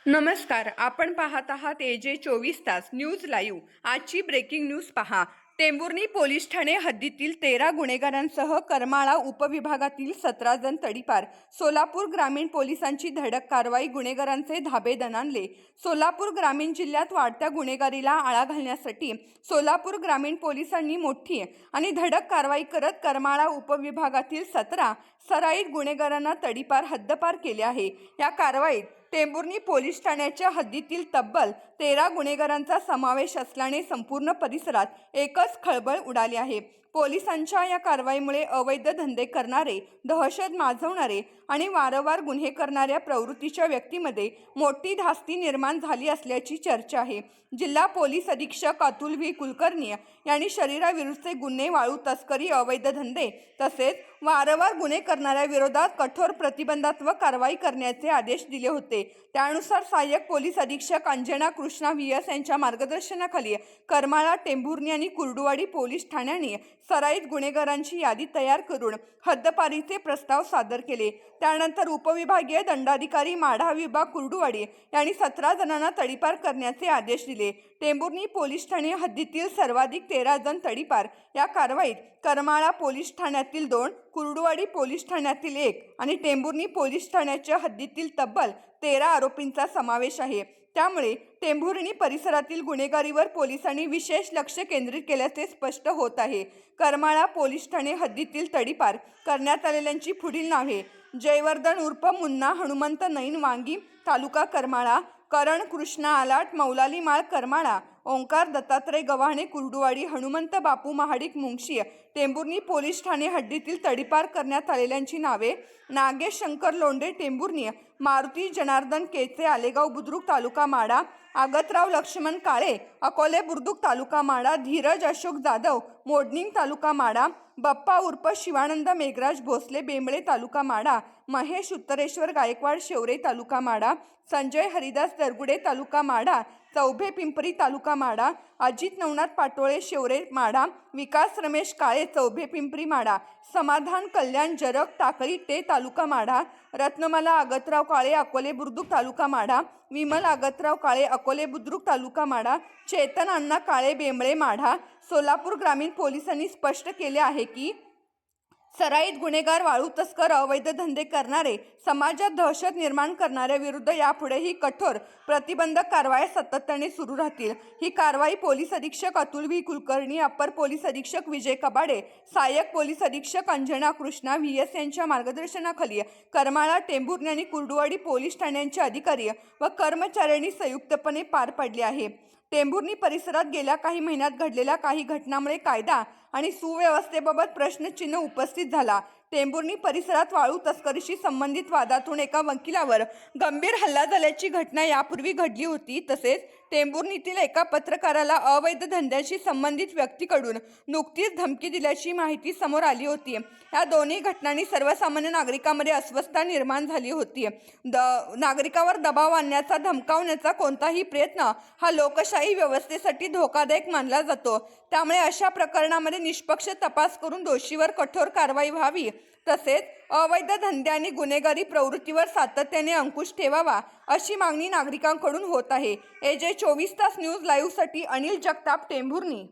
नमस्कार. आपण पाहत आहात AJ 24 तास न्यूज लाईव्ह. आजची ब्रेकिंग न्यूज पहा. टेंभुर्णी पोलीस ठाणे हद्दीतील 13 गुन्हेगारांसह करमाळा उपविभागातील 17 जण तडीपार. सोलापूर ग्रामीण पोलिसांची धडक कारवाई, गुन्हेगारांचे धाबे दणाणले. सोलापूर ग्रामीण जिल्ह्यात वाढत्या गुन्हेगारीला आळा घालण्यासाठी सोलापूर ग्रामीण पोलिसांनी मोठी आणि धडक कारवाई करत करमाळा उपविभागातील 17 सराईत गुन्हेगारांना तडीपार हद्दपार केले आहे. या कारवाईत टेंभुर्णी पोलीस ठाण्याच्या हद्दीतील तब्बल 13 गुन्हेगारांचा समावेश असल्याने संपूर्ण परिसरात एकच खळबळ उडाली आहे. पोलिसांच्या या कारवाईमुळे अवैध धंदे करणारे, दहशत माजवणारे आणि वारंवार गुन्हे करणाऱ्या प्रवृत्तीच्या व्यक्तींमध्ये मोठी धास्ती निर्माण झाली असल्याची चर्चा आहे. जिल्हा पोलीस अधीक्षक अतुल व्ही कुलकर्णी यांनी शरीराविरुद्धचे गुन्हे, वाळू तस्करी, अवैध धंदे तसेच वारंवार गुन्हे करणाऱ्या विरोधात कठोर प्रतिबंधात्मक कारवाई करण्याचे आदेश दिले होते. त्यानुसार सहाय्यक पोलीस अधीक्षक अंजना कृष्णा VS यांच्या मार्गदर्शनाखाली करमाळा, टेंभुर्णी आणि कुर्डुवाडी पोलीस ठाण्यांनी सराईत गुन्हेगारांची यादी तयार करून हद्दपारीचे प्रस्ताव सादर केले. त्यानंतर उपविभागीय दंडाधिकारी माढा विभाग कुर्डुवाडी यांनी 17 जणांना तडीपार करण्याचे आदेश दिले. टेंभुर्णी पोलीस ठाणे हद्दीतील सर्वाधिक 13 जण तडीपार. या कारवाईत करमाळा पोलीस ठाण्यातील 2, कुर्डुवाडी पोलीस ठाण्यातील 1 आणि टेंभुर्णी पोलीस ठाण्याच्या हद्दीतील तब्बल 13 आरोपींचा समावेश आहे. त्यामुळे टेंभुर्णी परिसरातील गुन्हेगारीवर पोलिसांनी विशेष लक्ष केंद्रित केल्याचे स्पष्ट होत आहे. करमाळा पोलीस ठाणे हद्दीतील तडीपार करण्यात आलेल्यांची पुढील नावे: जयवर्धन उर्फ मुन्ना हनुमंत नैन वांगी, तालुका करमाळा; करण कृष्णा आलाट, मौलाली माळ करमाळा; ओंकार दत्तात्रय गव्हाणे, कुर्डुवाडी; हनुमंत बापू महाडिक, मुंगशी. टेंभुर्णी पोलीस ठाणे हद्दीतील तडीपार करण्यात आलेल्यांची नावे: नागेश शंकर लोंढे, टेंभुर्णी; मारुती जनार्दन केचे, आलेगाव बुद्रुक, तालुका माढा; आगतराव लक्ष्मण काळे, अकोले बुद्रुक, तालुका माढा; धीरज अशोक जाधव, मोडणीम, तालुका माढा; बप्पा उर्फ शिवानंद मेघराज भोसले, बेंबळे, तालुका माढा; महेश उत्तरेश्वर गायकवाड, शेवरे, तालुका माढा; संजय हरिदास दरगुडे, तालुका माढा; चौभे पिंपरी, तालुका माढा; अजित नवनाथ पाटोळे, शेवरे, माढा; विकास रमेश काळे, चौभे पिंपरी, माढा; समाधान कल्याण जरग, टाकळी टे, तालुका माढा; रत्नमाला आगतराव काळे, अकोले बुद्रुक, तालुका माढा; विमल आगतराव काळे, अकोले बुद्रुक, तालुका माढा; चेतन अण्णा काळे, बेंबळे, माढा. सोलापूर ग्रामीण पोलिसांनी स्पष्ट केले आहे की सराईत गुन्हेगार, वाळू तस्कर, अवैध धंदे करणारे, समाजात दहशत निर्माण करणाऱ्या विरुद्ध यापुढेही कठोर प्रतिबंधक कारवाया सातत्याने सुरू राहतील. ही कारवाई पोलीस अधीक्षक Atul V Kulkarni, upper police अधीक्षक विजय कबाडे, सहाय्यक पोलीस अधीक्षक अंजना कृष्णा VS यांच्या मार्गदर्शनाखाली करमाळा, टेंभुर्णी आणि कुर्डुवाडी पोलीस ठाण्यांचे अधिकारी व कर्मचाऱ्यांनी संयुक्तपणे पार पाडली आहे. टेंभुर्णी परिसरात गेल्या काही महिन्यात घडलेल्या काही घटनांमुळे कायदा आणि सुव्यवस्थेबाबत प्रश्नचिन्ह उपस्थित झाला. टेंभुर्णी परिसरात वाळू तस्करीशी संबंधित वादातून एका वकिलावर गंभीर हल्ला झाल्याची घटना यापूर्वी घडली होती. तसेच टेंभुर्णीतील एका पत्रकाराला अवैध धंद्याशी संबंधित व्यक्तीकडून नुकतीच धमकी दिल्याची माहिती समोर आली होती. या दोन्ही घटनांनी सर्वसामान्य नागरिकांमध्ये अस्वस्थता निर्माण झाली होती. नागरिकांवर दबाव आणण्याचा, धमकावण्याचा कोणताही प्रयत्न हा लोकशाही व्यवस्थेसाठी धोकादायक मानला जातो. त्यामुळे अशा प्रकरणामध्ये निष्पक्ष तपास करून दोषीवर कठोर कारवाई व्हावी. तसेच अवैध धंदे आणि गुन्हेगारी प्रवृत्तीवर सातत्याने अंकुश ठेवावा, अशी मागणी नागरिकांकडून होत आहे. AJ 24 तास न्यूज लाईव्हसाठी अनिल जगताप, टेंभुर्णी.